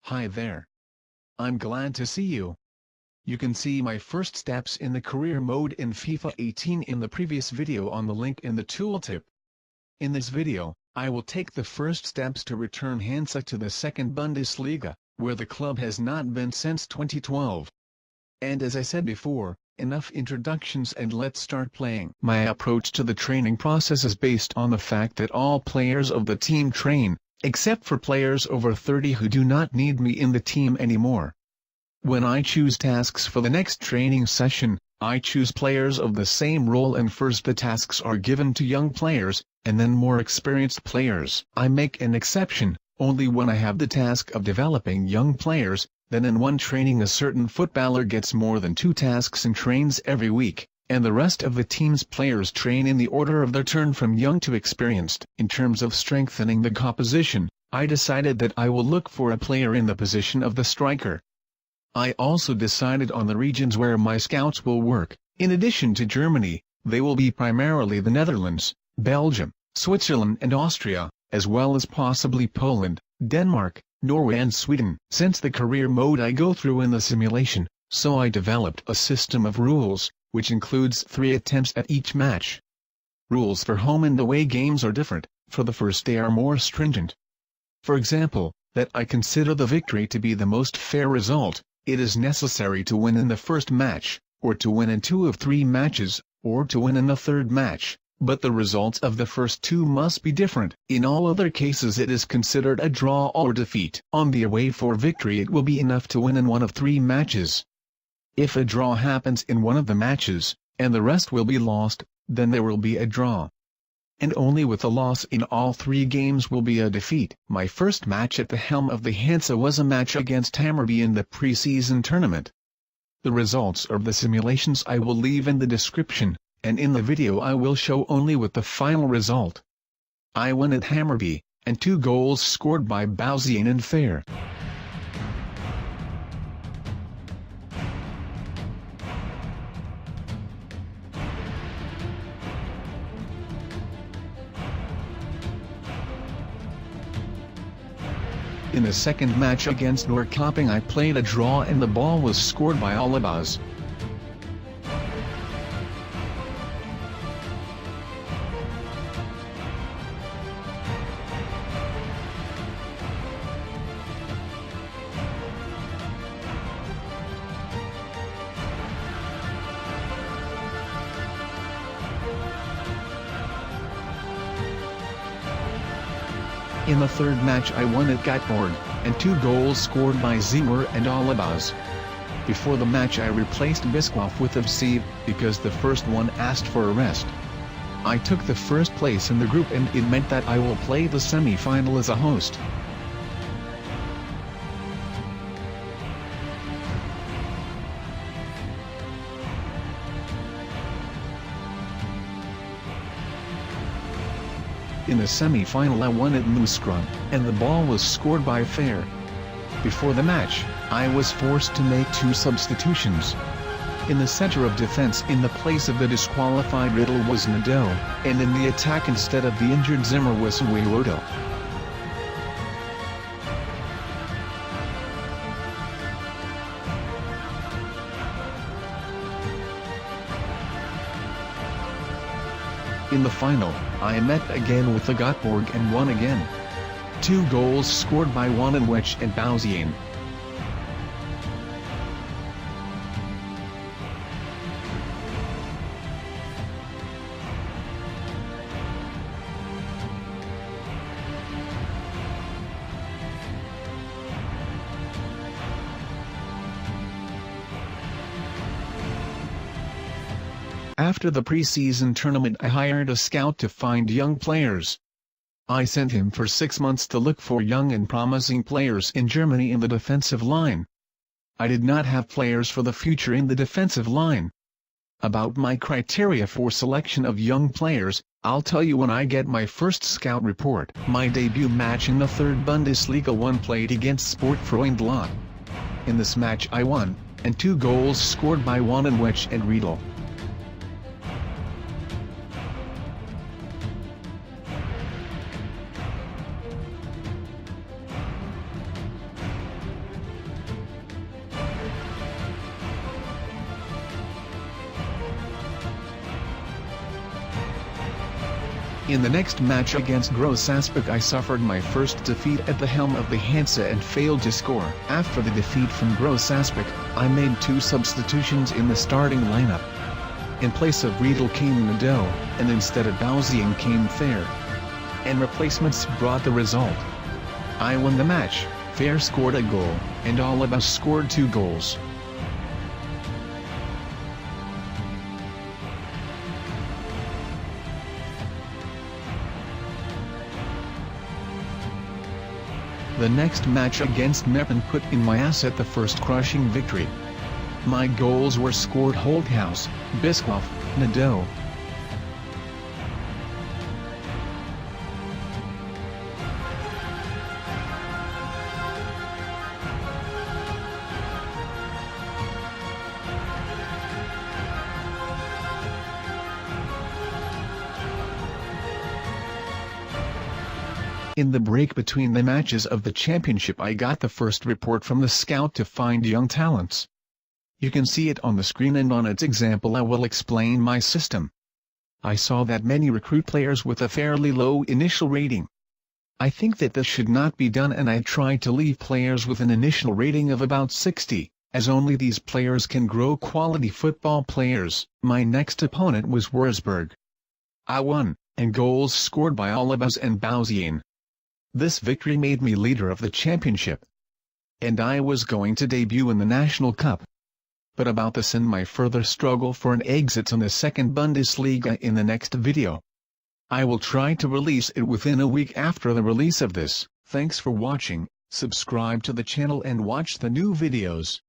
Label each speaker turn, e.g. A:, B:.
A: Hi there. I'm glad to see you. You can see my first steps in the career mode in FIFA 18 in the previous video on the link in the tooltip. In this video, I will take the first steps to return Hansa to the second Bundesliga, where the club has not been since 2012. And as I said before, enough introductions and let's start playing. My approach to the training process is based on the fact that all players of the team train, except for players over 30 who do not need me in the team anymore. When I choose tasks for the next training session, I choose players of the same role, and first the tasks are given to young players, and then more experienced players. I make an exception only when I have the task of developing young players. Then in one training a certain footballer gets more than 2 tasks and trains every week, and the rest of the team's players train in the order of their turn from young to experienced. In terms of strengthening the composition, I decided that I will look for a player in the position of the striker. I also decided on the regions where my scouts will work. In addition to Germany, they will be primarily the Netherlands, Belgium, Switzerland and Austria, as well as possibly Poland, Denmark, Norway and Sweden. Since the career mode I go through in the simulation, so I developed a system of rules, which includes 3 attempts at each match. Rules for home and away games are different. For the first they are more stringent. For example, that I consider the victory to be the most fair result. It is necessary to win in the first match, or to win in 2 of 3 matches, or to win in the third match, but the results of the first 2 must be different. In all other cases it is considered a draw or defeat. On the away for victory it will be enough to win in 1 of 3 matches. If a draw happens in 1 of the matches, and the rest will be lost, then there will be a draw. And only with a loss in all 3 games will be a defeat. My first match at the helm of the Hansa was a match against Hammarby in the preseason tournament. The results of the simulations I will leave in the description, and in the video I will show only with the final result. I won at Hammarby, and 2 goals scored by Bauzian and Fair. In the second match against Norrkoping I played a draw and the ball was scored by Alabaz. In the third match I won at Goteborg, and 2 goals scored by Zimmer and Alabaz. Before the match I replaced Mouscron with Absiv, because the first one asked for a rest. I took the first place in the group and it meant that I will play the semi-final as a host. In the semi-final I won at Mouscron, and the ball was scored by Fair. Before the match, I was forced to make 2 substitutions. In the center of defense in the place of the disqualified Riddle was Nadeau, and in the attack instead of the injured Zimmer was Lotte. In the final, I met again with the Goteborg and won again. 2 goals scored by Sonnenhof and Bauzian. After the preseason tournament I hired a scout to find young players. I sent him for 6 months to look for young and promising players in Germany in the defensive line. I did not have players for the future in the defensive line. About my criteria for selection of young players, I'll tell you when I get my first scout report. My debut match in the 3rd Bundesliga 1 played against Sportfreunde Lotte. In this match I won, and 2 goals scored by Sonnenhof and Riedel. In the next match against Großaspach I suffered my first defeat at the helm of the Hansa and failed to score. After the defeat from Großaspach, I made 2 substitutions in the starting lineup. In place of Riedel came Nadeau, and instead of Bausien came Fair. And replacements brought the result. I won the match, Fair scored a goal, and all of us scored 2 goals. The next match against Meppen put in my ass at the first crushing victory. My goals were scored Holthaus, Bischoff, Nadeau. In the break between the matches of the championship I got the first report from the scout to find young talents. You can see it on the screen, and on its example I will explain my system. I saw that many recruit players with a fairly low initial rating. I think that this should not be done, and I tried to leave players with an initial rating of about 60, as only these players can grow quality football players. My next opponent was Wurzburg. I won, and goals scored by all of us and Bausien. This victory made me leader of the championship. And I was going to debut in the National Cup. But about this and my further struggle for an exit on the second Bundesliga in the next video. I will try to release it within a week after the release of this. Thanks for watching, subscribe to the channel and watch the new videos.